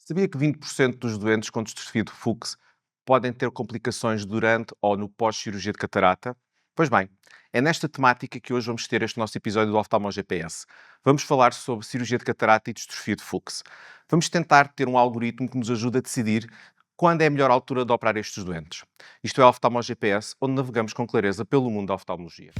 Sabia que 20% dos doentes com distrofia de Fuchs podem ter complicações durante ou no pós-cirurgia de catarata? Pois bem, é nesta temática que hoje vamos ter este nosso episódio do Oftalmo GPS. Vamos falar sobre cirurgia de catarata e distrofia de Fuchs. Vamos tentar ter um algoritmo que nos ajude a decidir quando é a melhor altura de operar estes doentes. Isto é o Oftalmo GPS, onde navegamos com clareza pelo mundo da oftalmologia.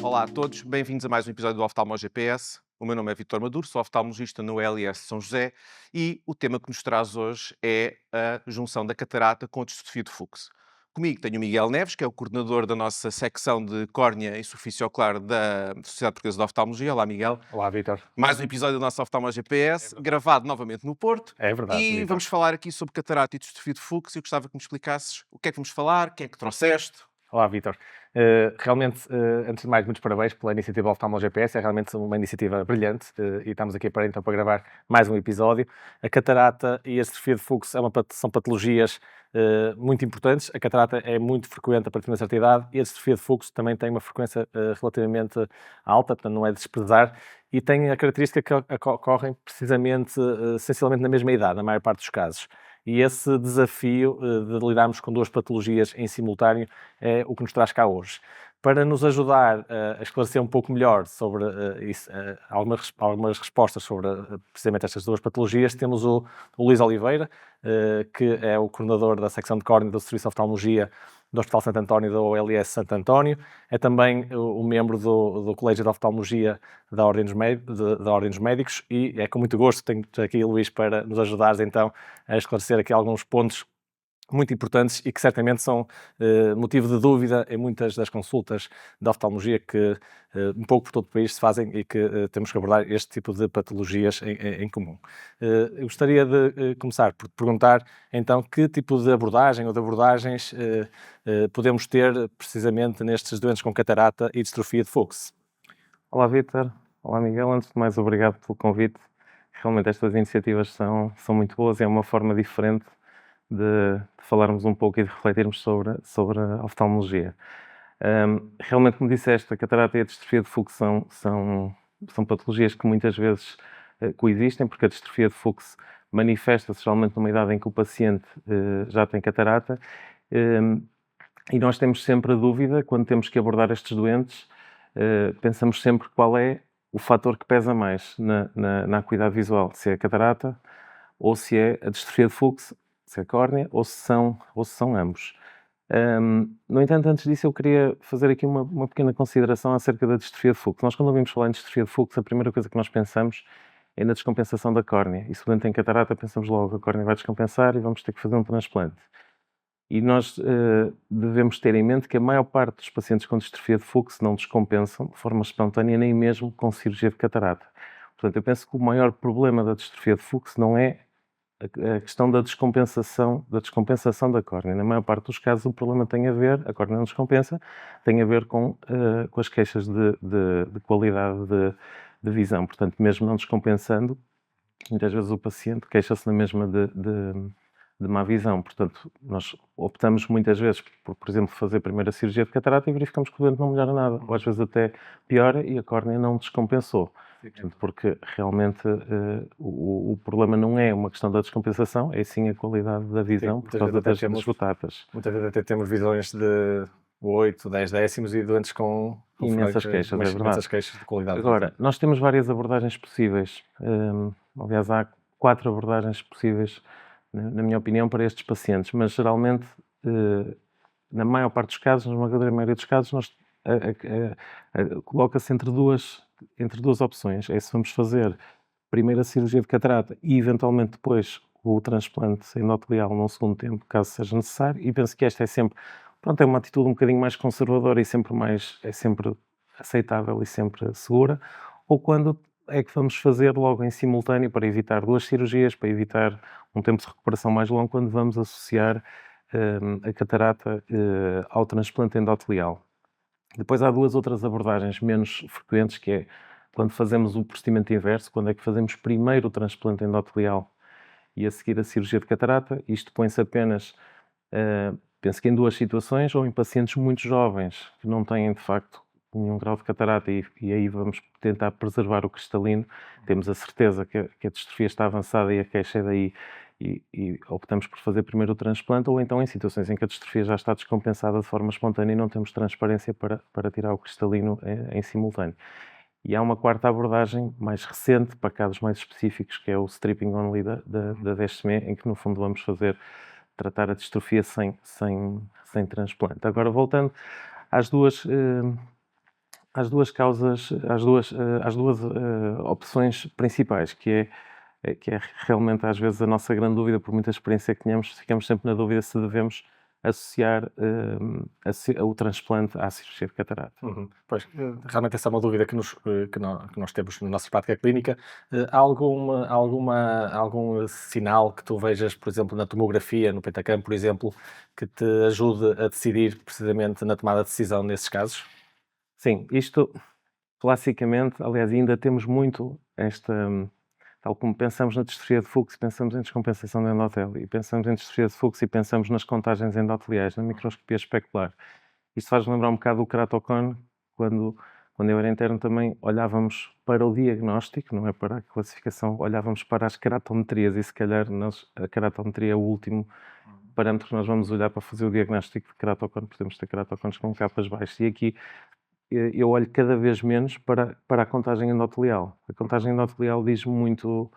Olá a todos, bem-vindos a mais um episódio do Oftalmo GPS. O meu nome é Vítor Maduro, sou oftalmologista no LS São José e o tema que nos traz hoje é a junção da catarata com a distrofia de Fuchs. Comigo tenho o Miguel Neves, que é o coordenador da nossa secção de córnea e superfície ocular da Sociedade Portuguesa de Oftalmologia. Olá, Miguel. Olá, Vítor. Mais um episódio do nosso Oftalmo GPS, gravado novamente no Porto. É verdade, E Vítor. vamos falar aqui sobre catarata e distrofia de Fuchs. Eu gostava que me explicasses o que é que vamos falar, quem é que trouxeste. Olá, Vítor. Realmente, antes de mais, muitos parabéns pela iniciativa Oftalmo GPS. É realmente uma iniciativa brilhante e estamos aqui para gravar mais um episódio. A catarata e a distrofia de Fuchs são patologias muito importantes. A catarata é muito frequente a partir de uma certa idade e a distrofia de Fuchs também tem uma frequência relativamente alta, portanto não é de desprezar, e tem a característica que ocorrem precisamente, essencialmente na mesma idade, na maior parte dos casos. E esse desafio de lidarmos com duas patologias em simultâneo é o que nos traz cá hoje. Para nos ajudar a esclarecer um pouco melhor sobre isso, algumas respostas sobre precisamente estas duas patologias, temos o Luís Oliveira, que é o coordenador da secção de córnea do Serviço de Oftalmologia do Hospital Santo António da OLS Santo António, é também o membro do Colégio de Oftalmologia da Ordem dos Médicos e é com muito gosto que tenho aqui o Luís para nos ajudar então a esclarecer aqui alguns pontos muito importantes e que certamente são motivo de dúvida em muitas das consultas de oftalmologia que um pouco por todo o país se fazem e que temos que abordar este tipo de patologias em comum. Eu gostaria de começar por perguntar então que tipo de abordagem ou de abordagens podemos ter precisamente nestes doentes com catarata e distrofia de Fuchs. Olá, Vítor. Olá, Miguel. Antes de mais, obrigado pelo convite. Realmente estas iniciativas são muito boas e é uma forma diferente de falarmos um pouco e de refletirmos sobre a oftalmologia. Realmente, como disseste, a catarata e a distrofia de Fuchs são patologias que muitas vezes coexistem, porque a distrofia de Fuchs manifesta-se geralmente numa idade em que o paciente já tem catarata, e nós temos sempre a dúvida, quando temos que abordar estes doentes, pensamos sempre qual é o fator que pesa mais na acuidade visual, se é a catarata ou se é a distrofia de Fuchs, se é a córnea ou se são ambos. No entanto, antes disso eu queria fazer aqui uma pequena consideração acerca da distrofia de Fuchs. Nós, quando ouvimos falar em distrofia de Fuchs, a primeira coisa que nós pensamos é na descompensação da córnea. E se o doente tem catarata, pensamos logo a córnea vai descompensar e vamos ter que fazer um transplante. E nós devemos ter em mente que a maior parte dos pacientes com distrofia de Fuchs não descompensam de forma espontânea, nem mesmo com cirurgia de catarata. Portanto, eu penso que o maior problema da distrofia de Fuchs não é a questão da descompensação da córnea. Na maior parte dos casos, o problema a córnea não descompensa, tem a ver com as queixas de qualidade de visão. Portanto, mesmo não descompensando, muitas vezes o paciente queixa-se na mesma de má visão. Portanto, nós optamos muitas vezes por exemplo, fazer primeiro a cirurgia de catarata e verificamos que o doente não melhora nada, ou às vezes até piora e a córnea não descompensou. Portanto, porque realmente o problema não é uma questão da descompensação, é sim a qualidade da visão por causa das gotatas. Muitas vezes até temos visões de 8, 10 décimos e doentes com imensas queixas, é verdade. Imensas queixas de qualidade. Agora, nós temos várias abordagens possíveis. Aliás, há 4 abordagens possíveis, na minha opinião, para estes pacientes, mas geralmente, na maior parte dos casos, na esmagadora maioria dos casos, coloca-se entre duas opções. É se vamos fazer primeiro a cirurgia de catarata e, eventualmente, depois o transplante endotelial num segundo tempo, caso seja necessário, e penso que esta é uma atitude um bocadinho mais conservadora e é sempre aceitável e sempre segura, ou quando é que vamos fazer logo em simultâneo para evitar 2 cirurgias, para evitar um tempo de recuperação mais longo, quando vamos associar a catarata ao transplante endotelial. Depois há 2 outras abordagens menos frequentes, que é quando fazemos o procedimento inverso, quando é que fazemos primeiro o transplante endotelial e a seguir a cirurgia de catarata. Isto põe-se apenas, penso que em 2 situações, ou em pacientes muito jovens, que não têm de facto nenhum grau de catarata e aí vamos tentar preservar o cristalino, temos a certeza que a distrofia está avançada e a queixa é daí e optamos por fazer primeiro o transplante, ou então em situações em que a distrofia já está descompensada de forma espontânea e não temos transparência para tirar o cristalino em simultâneo. E há uma quarta abordagem mais recente, para casos mais específicos, que é o stripping only da DSME, em que no fundo vamos tratar a distrofia sem transplante. Agora, voltando às duas causas, às duas opções principais, que é realmente às vezes a nossa grande dúvida, por muita experiência que tenhamos, ficamos sempre na dúvida se devemos associar o transplante à cirurgia de catarata. Pois, realmente essa é uma dúvida que nós temos na nossa prática clínica. Há algum sinal que tu vejas, por exemplo, na tomografia, no Pentacam, por exemplo, que te ajude a decidir precisamente na tomada de decisão nesses casos? Sim, isto classicamente, aliás, ainda temos muito tal como pensamos na distrofia de Fuchs, pensamos em descompensação de endotélio, e pensamos em distrofia de Fuchs e pensamos nas contagens endoteliais, na microscopia especular. Isto faz-me lembrar um bocado do keratocone, quando eu era interno também olhávamos para o diagnóstico, não é para a classificação, olhávamos para as keratometrias e se calhar a keratometria é o último parâmetro que nós vamos olhar para fazer o diagnóstico de keratocone, podemos ter keratocones com capas baixas. E aqui eu olho cada vez menos para a contagem endotelial. A contagem endotelial diz muito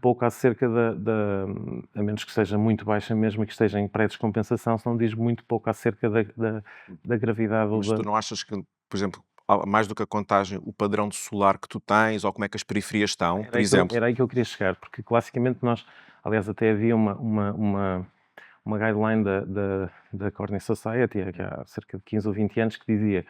pouco acerca a menos que seja muito baixa mesmo e que esteja em pré-descompensação, senão diz muito pouco acerca da gravidade. Mas tu não achas que, por exemplo, mais do que a contagem, o padrão de solar que tu tens ou como é que as periferias estão, por exemplo? Era aí que eu queria chegar, porque classicamente nós, aliás, até havia uma guideline da Cornea Society, que há cerca de 15 ou 20 anos, que dizia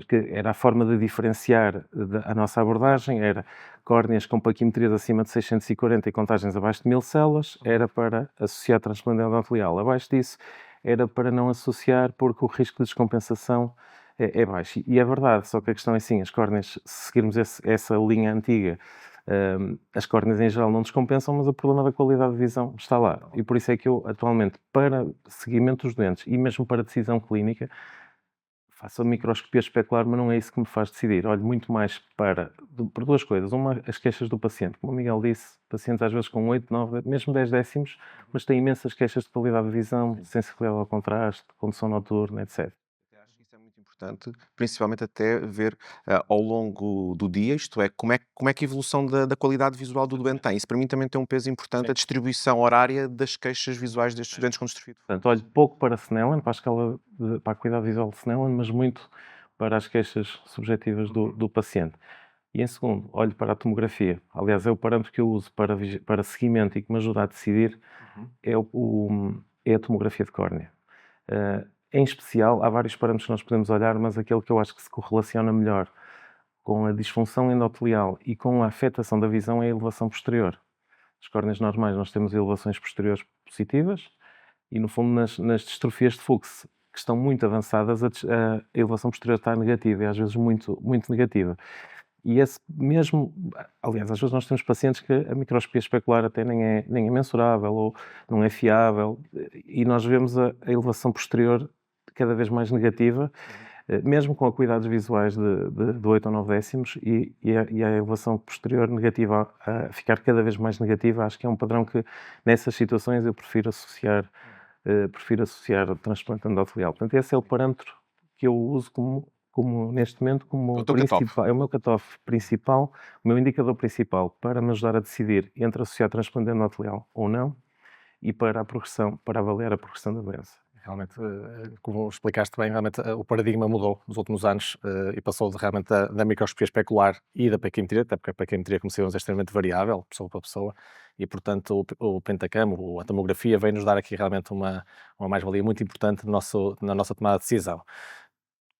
que era a forma de diferenciar a nossa abordagem, era córneas com paquimetrias acima de 640 e contagens abaixo de 1000 células, era para associar transplante endotelial. Abaixo disso, era para não associar, porque o risco de descompensação é baixo. E é verdade, só que a questão é assim, as córneas, se seguirmos essa linha antiga, as córneas em geral não descompensam, mas o problema da qualidade de visão está lá. E por isso é que eu, atualmente, para seguimento dos doentes e mesmo para decisão clínica, faço a microscopia especular, mas não é isso que me faz decidir. Olho muito mais por duas coisas. Uma, as queixas do paciente. Como o Miguel disse, pacientes às vezes com 8, 9, mesmo 10 décimos, mas têm imensas queixas de qualidade de visão, sensibilidade ao contraste, condução noturna, etc. Acho que isso é muito importante, principalmente até ver ao longo do dia, isto é, como é que a evolução da qualidade visual do doente tem. Isso para mim também tem um peso importante, Sim. a distribuição horária das queixas visuais destes doentes com distrofia de Fuchs. Portanto, olho pouco para a Snellen, para a escala para a qualidade visual de Snellen, mas muito para as queixas subjetivas do paciente. E em segundo, olho para a tomografia. Aliás, é o parâmetro que eu uso para seguimento e que me ajuda a decidir, é a tomografia de córnea. Em especial, há vários parâmetros que nós podemos olhar, mas aquele que eu acho que se correlaciona melhor com a disfunção endotelial e com a afetação da visão é a elevação posterior. As córneas normais nós temos elevações posteriores positivas e, no fundo, nas distrofias de Fuchs, que estão muito avançadas, a elevação posterior está negativa e às vezes muito, muito negativa. E esse mesmo, aliás, às vezes nós temos pacientes que a microscopia especular até nem é mensurável ou não é fiável e nós vemos a elevação posterior cada vez mais negativa, mesmo com a cuidados visuais de 8 ou 9 décimos e a elevação posterior negativa a ficar cada vez mais negativa. Acho que é um padrão que nessas situações eu prefiro associar o transplante endotelial. Portanto, esse é o parâmetro que eu uso como neste momento, como principal, é o meu cutoff principal, o meu indicador principal para me ajudar a decidir entre associar transplante endotelial ou não e para avaliar a progressão da doença. Realmente, como explicaste bem, realmente o paradigma mudou nos últimos anos e passou realmente da microscopia especular e da paquimetria, até porque a paquimetria, como sabemos, é extremamente variável, pessoa para pessoa, e portanto o Pentacam, a tomografia, vem nos dar aqui realmente uma mais-valia muito importante na nossa tomada de decisão.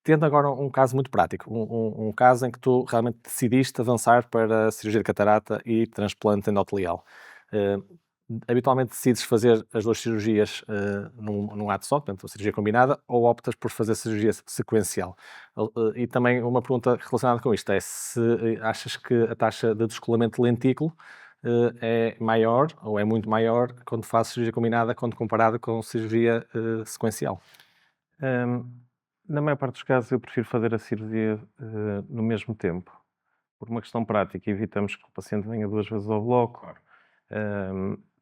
Tendo agora um caso muito prático, um caso em que tu realmente decidiste avançar para a cirurgia de catarata e transplante endotelial. Habitualmente decides fazer as duas cirurgias num ato só, portanto, a cirurgia combinada, ou optas por fazer a cirurgia sequencial? E também uma pergunta relacionada com isto é se achas que a taxa de descolamento de lentículo é maior ou é muito maior quando fazes cirurgia combinada quando comparado com cirurgia sequencial? Na maior parte dos casos, eu prefiro fazer a cirurgia no mesmo tempo. Por uma questão prática, evitamos que o paciente venha 2 vezes ao bloco. Claro.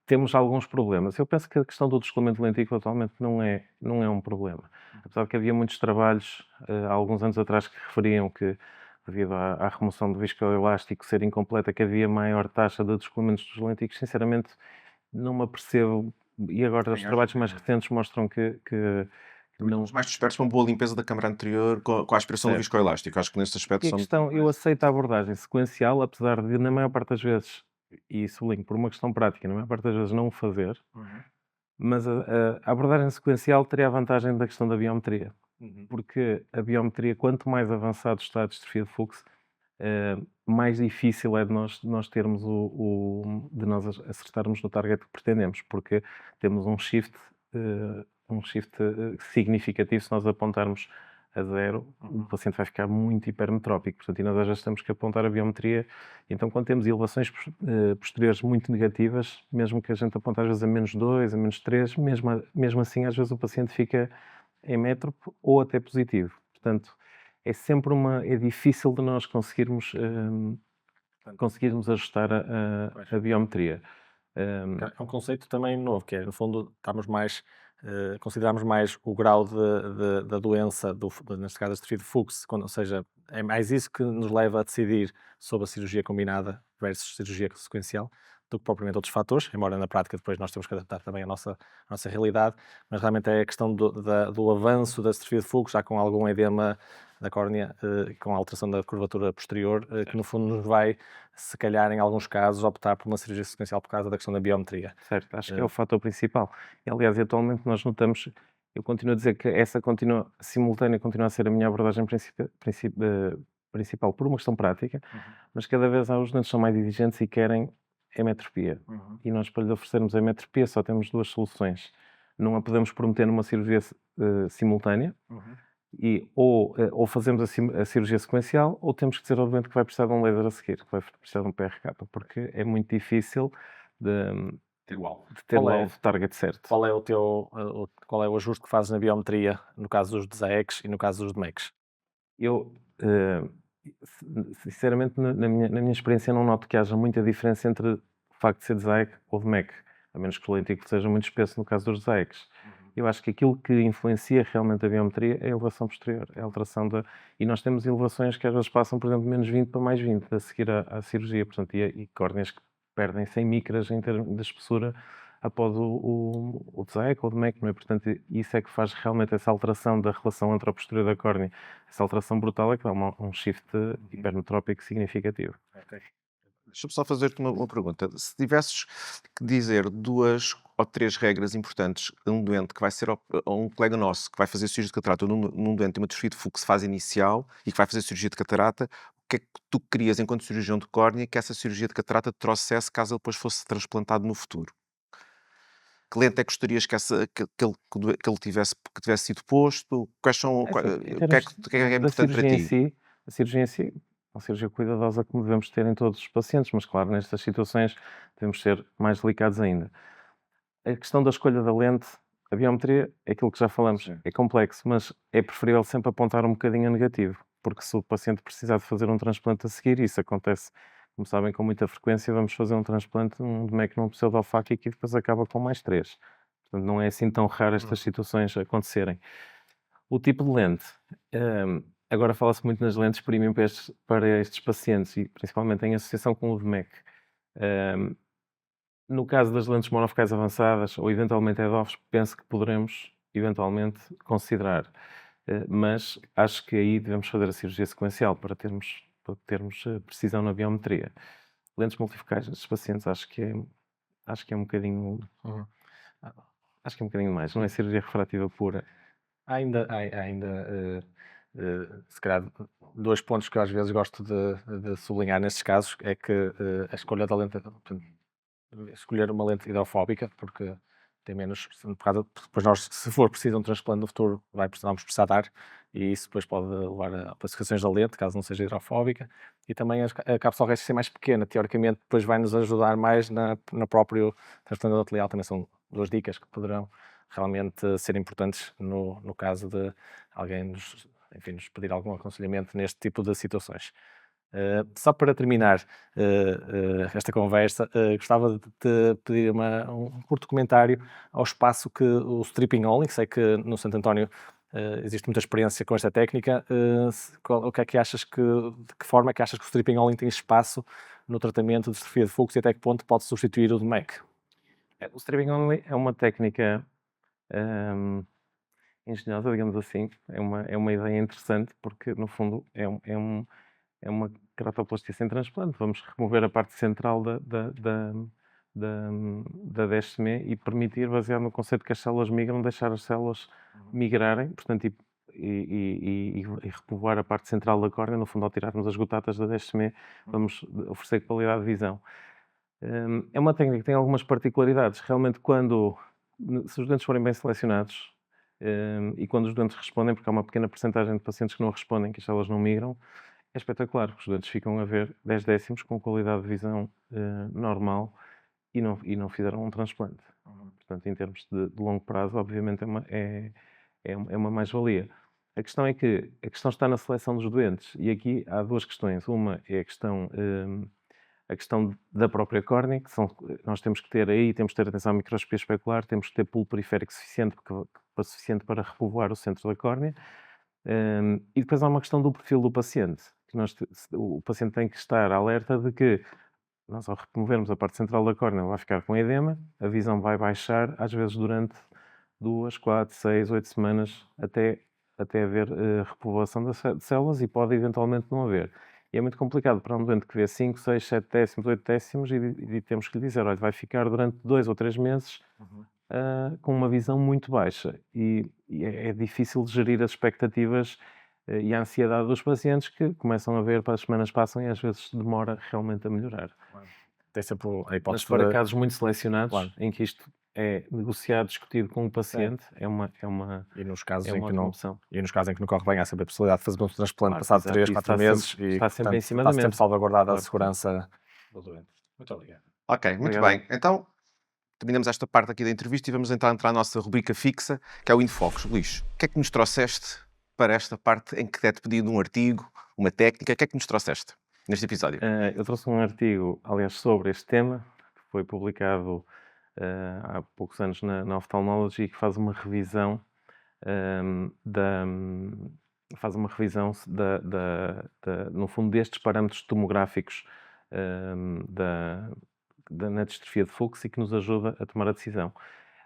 Temos alguns problemas. Eu penso que a questão do descolamento de lentícula atualmente não é um problema. Apesar de que havia muitos trabalhos, há alguns anos atrás, que referiam que, devido à remoção do viscoelástico ser incompleta, que havia maior taxa de descolamentos dos lentículos. Sinceramente, não me apercebo. E agora os Sim, trabalhos acho mais que recentes mostram que não. estamos mais despertos para uma boa limpeza da câmara anterior com a aspiração do Certo. viscoelástico. Acho que nesse aspecto E a são... questão, eu aceito a abordagem sequencial, apesar de, na maior parte das vezes, e sublinho, por uma questão prática, na maior parte das vezes não o fazer, mas a abordagem sequencial teria a vantagem da questão da biometria, porque a biometria, quanto mais avançado está a distrofia de Fuchs, mais difícil é de nós termos de nós acertarmos no target que pretendemos, porque temos um shift significativo. Se nós apontarmos a 0, o paciente vai ficar muito hipermetrópico, portanto, e nós às vezes temos que apontar a biometria. Então, quando temos elevações posteriores muito negativas, mesmo que a gente aponte às vezes a -2, a -3, mesmo assim, às vezes o paciente fica emétrope ou até positivo. Portanto, é sempre é difícil de nós conseguirmos ajustar a biometria. É um conceito também novo, que é, no fundo, considerarmos mais o grau da doença, neste caso, a distrofia de Fuchs, ou seja, é mais isso que nos leva a decidir sobre a cirurgia combinada versus cirurgia sequencial, do que propriamente outros fatores, embora na prática depois nós temos que adaptar também a nossa realidade, mas realmente é a questão do avanço da distrofia de Fuchs, já com algum edema da córnea, com a alteração da curvatura posterior, que no fundo nos vai, se calhar em alguns casos, optar por uma cirurgia sequencial por causa da questão da biometria. Certo, acho que é o fator principal. E, aliás, atualmente nós notamos, eu continuo a dizer que essa simultânea continua a ser a minha abordagem principal por uma questão prática, mas cada vez os doentes são mais exigentes e querem hemetropia. E nós, para lhe oferecermos a hemetropia, só temos 2 soluções. Não a podemos prometer numa cirurgia simultânea, ou fazemos a cirurgia sequencial, ou temos que dizer ao doente que vai precisar de um laser a seguir, que vai precisar de um PRK, porque é muito difícil de ter o alvo target certo. Qual é o ajuste que fazes na biometria no caso dos DSAECs e no caso dos DMECs? Eu, sinceramente, na minha experiência, não noto que haja muita diferença entre o facto de ser DSAEC ou DMEC, a menos que o lentículo seja muito espesso no caso dos DSAECs. Eu acho que aquilo que influencia realmente a biometria é a elevação posterior, é a alteração E nós temos elevações que às vezes passam, por exemplo, -20 para +20 a seguir à cirurgia, portanto, e córneas que perdem 100 micras em termos de espessura após o DSAEC ou o DMEC, não é? Portanto, isso é que faz realmente essa alteração da relação anteroposterior da córnea. Essa alteração brutal é que dá um shift hipermetrópico significativo. Okay. Deixa-me só fazer-te uma pergunta. Se tivesses que dizer 2 ou 3 regras importantes a um doente que vai ser a um colega nosso que vai fazer cirurgia de catarata, num doente que tem uma distrofia de Fuchs fase inicial e que vai fazer cirurgia de catarata, o que é que tu querias, enquanto cirurgião de córnea, que essa cirurgia de catarata te trouxesse caso ele depois fosse transplantado no futuro? Que lente é que gostarias que ele tivesse sido posto? Quais são, É assim, em o termos que é da importante para cirurgia em ti? si, a cirurgia em si é uma cirurgia cuidadosa como devemos ter em todos os pacientes, mas claro, nestas situações devemos ser mais delicados ainda. A questão da escolha da lente, a biometria, é aquilo que já falamos, Sim. é complexo, mas é preferível sempre apontar um bocadinho a negativo, porque se o paciente precisar de fazer um transplante a seguir, isso acontece, como sabem, com muita frequência, vamos fazer um transplante, um DMEC num pseudoalfáquico e depois acaba com +3. Portanto, não é assim tão raro estas situações acontecerem. O tipo de lente. Agora fala-se muito nas lentes premium para estes pacientes e principalmente em associação com o DMEC. No caso das lentes monofocais avançadas ou eventualmente EDOFs, penso que poderemos eventualmente considerar. Mas acho que aí devemos fazer a cirurgia sequencial para termos precisão na biometria. Lentes multifocais nestes pacientes acho que é um bocadinho... Acho que é um bocadinho mais, não é cirurgia refrativa pura. Há ainda, se calhar, 2 pontos que eu às vezes gosto de sublinhar nestes casos, é que a escolha da lente, portanto, escolher uma lente hidrofóbica, porque tem menos, depois nós, se for preciso um transplante no futuro, vamos precisar dar, e isso depois pode levar a classificações da lente, caso não seja hidrofóbica, e também a cápsula resta ser mais pequena, teoricamente depois vai nos ajudar mais na próprio transplante endotelial, também são 2 dicas que poderão realmente ser importantes no caso de alguém nos pedir algum aconselhamento neste tipo de situações. Só para terminar esta conversa, gostava de te pedir um curto comentário ao espaço que o stripping only, sei que no Santo António existe muita experiência com esta técnica, o que é que achas de que forma é que achas que o stripping only tem espaço no tratamento de distrofia de fluxo e até que ponto pode substituir o DMEC? O stripping only é uma técnica engenhosa, digamos assim. É uma ideia interessante porque, no fundo, é uma queratoplastia sem transplante. Vamos remover a parte central da DSME e permitir, baseado no conceito que as células migram, deixar as células migrarem, portanto, e repovoar a parte central da córnea. No fundo, ao tirarmos as gotatas da DSME, vamos oferecer qualidade de visão. É uma técnica que tem algumas particularidades. Realmente, se os dentes forem bem selecionados e quando os dentes respondem, porque há uma pequena porcentagem de pacientes que não respondem, que as células não migram, é espetacular, porque os dentes ficam a ver 10 décimos com qualidade de visão normal e não fizeram um transplante. Portanto, em termos de longo prazo, obviamente é uma mais-valia. A questão é que a questão está na seleção dos doentes e aqui há duas questões. Uma é a questão da própria córnea, nós temos que ter atenção à microscopia especular, temos que ter pulo periférico suficiente para repovoar o centro da córnea. E depois há uma questão do perfil do paciente. O paciente tem que estar alerta de que nós, ao removermos a parte central da córnea, vai ficar com edema, a visão vai baixar, às vezes durante 2, 4, 6, 8 semanas, até haver repovoação de células e pode eventualmente não haver. E é muito complicado para um doente que vê 5, 6, 7 décimos, 8 décimos e temos que lhe dizer, olha, vai ficar durante 2 ou 3 meses com uma visão muito baixa. E é difícil de gerir as expectativas e a ansiedade dos pacientes que começam a ver, as semanas passam e às vezes demora realmente a melhorar. Tem sempre a hipótese. Mas para casos muito selecionados, Claro. em que isto é negociado, discutido com o paciente, é uma E nos casos é em uma que ótima não, opção. e nos casos em que não corre bem, há sempre a possibilidade de fazer um transplante Claro, passado exato, 3, isso 4 está meses sempre- e está sempre portanto, em cima está da sempre mesa. salvaguardada Claro a que sim. segurança do doente. Muito obrigado. Ok, muito Obrigado. bem. Então, terminamos esta parte aqui da entrevista e vamos entrar à nossa rubrica fixa, que é o Infocus. Luís, o que é que nos trouxeste para esta parte em que é-te pedido um artigo, uma técnica? O que é que nos trouxeste neste episódio? Eu trouxe um artigo, aliás, sobre este tema, que foi publicado há poucos anos na Ophthalmology, que faz uma revisão no fundo, destes parâmetros tomográficos na distrofia de fluxo e que nos ajuda a tomar a decisão.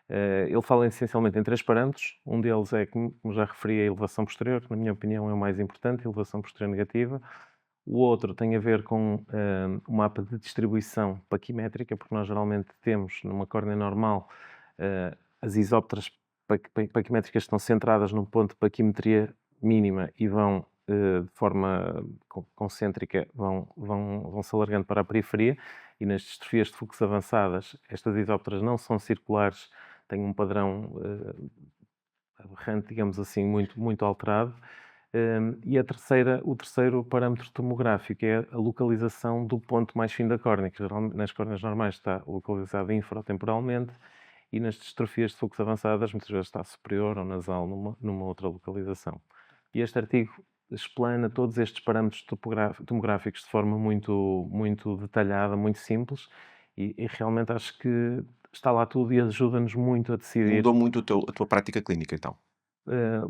Ele fala essencialmente em 3 parâmetros. Um deles é, como já referi, a elevação posterior, que na minha opinião é o mais importante, a elevação posterior negativa. O outro tem a ver com o mapa de distribuição paquimétrica, porque nós geralmente temos numa córnea normal as isópteras paquimétricas estão centradas num ponto de paquimetria mínima e vão de forma concêntrica vão se alargando para a periferia, e nas distrofias de fluxo avançadas estas isópteras não são circulares, têm um padrão aberrante, digamos assim, muito alterado. E o terceiro parâmetro tomográfico é a localização do ponto mais fino da córnea, que geralmente nas córneas normais está localizado infratemporalmente e nas distrofias de fluxo avançadas muitas vezes está superior ou nasal numa outra localização. E este artigo explana todos estes parâmetros tomográficos de forma muito detalhada, muito simples e realmente acho que está lá tudo e ajuda-nos muito a decidir. Mudou muito a tua prática clínica, então?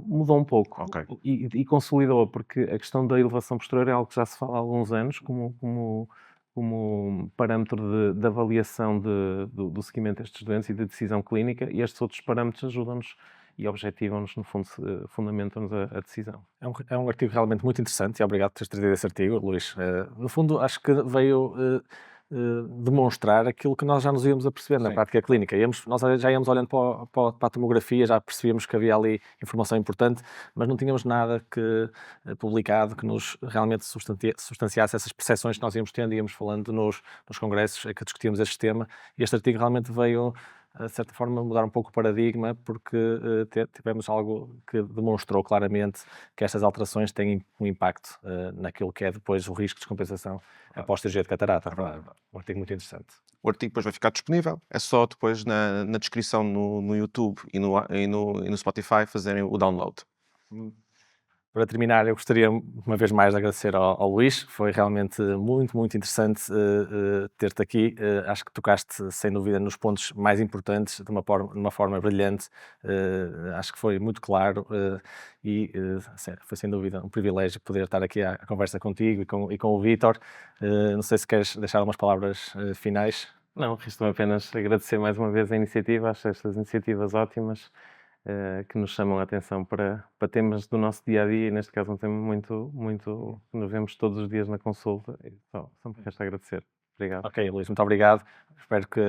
Mudou um pouco Ok. e consolidou, porque a questão da elevação posterior é algo que já se fala há alguns anos como parâmetro de avaliação do seguimento destes doentes e de decisão clínica, e estes outros parâmetros ajudam-nos e objetivam-nos, no fundo, fundamentam-nos a decisão. É um artigo realmente muito interessante e obrigado por teres trazido esse artigo, Luís. No fundo, acho que veio demonstrar aquilo que nós já nos íamos a perceber na Sim. prática clínica. Nós já íamos olhando para a tomografia, já percebíamos que havia ali informação importante, mas não tínhamos nada publicado que nos realmente substanciasse essas percepções que nós íamos tendo e íamos falando nos congressos em que discutíamos este tema. E este artigo realmente veio de certa forma, mudar um pouco o paradigma, porque tivemos algo que demonstrou claramente que estas alterações têm um impacto naquilo que é depois o risco de descompensação após cirurgia de catarata. Um artigo muito interessante. O artigo depois vai ficar disponível. É só depois na descrição no YouTube e no Spotify fazerem o download. Para terminar, eu gostaria uma vez mais de agradecer ao Luís. Foi realmente muito, muito interessante ter-te aqui. Acho que tocaste, sem dúvida, nos pontos mais importantes de uma forma brilhante. Acho que foi muito claro sério, foi sem dúvida um privilégio poder estar aqui à conversa contigo e com o Vítor. Não sei se queres deixar umas palavras finais. Não, resta-me apenas agradecer mais uma vez a iniciativa, acho estas iniciativas ótimas, que nos chamam a atenção para temas do nosso dia-a-dia, e neste caso um tema muito que nos vemos todos os dias na consulta, e só me resta agradecer. Obrigado. Ok, Luís, muito obrigado. Espero que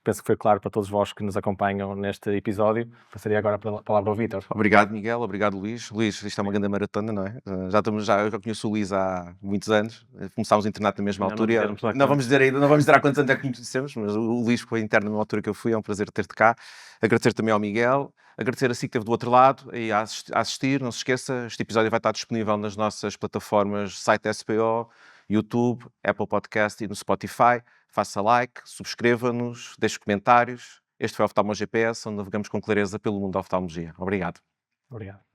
penso que foi claro para todos vós que nos acompanham neste episódio. Passaria agora a palavra ao Vítor. Obrigado, Miguel. Obrigado, Luís. Luís, isto é uma grande maratona, não é? Eu já conheço o Luís há muitos anos. Começámos o internato na mesma altura. Não vamos dizer há quantos anos é que nos conhecemos, mas o Luís foi interno na mesma altura que eu fui. É um prazer ter-te cá. Agradecer também ao Miguel. Agradecer a si que esteve do outro lado e a assistir. Não se esqueça, este episódio vai estar disponível nas nossas plataformas site SPO, YouTube, Apple Podcast e no Spotify. Faça like, subscreva-nos, deixe comentários. Este foi o Oftalmo GPS, onde navegamos com clareza pelo mundo da oftalmologia. Obrigado. Obrigado.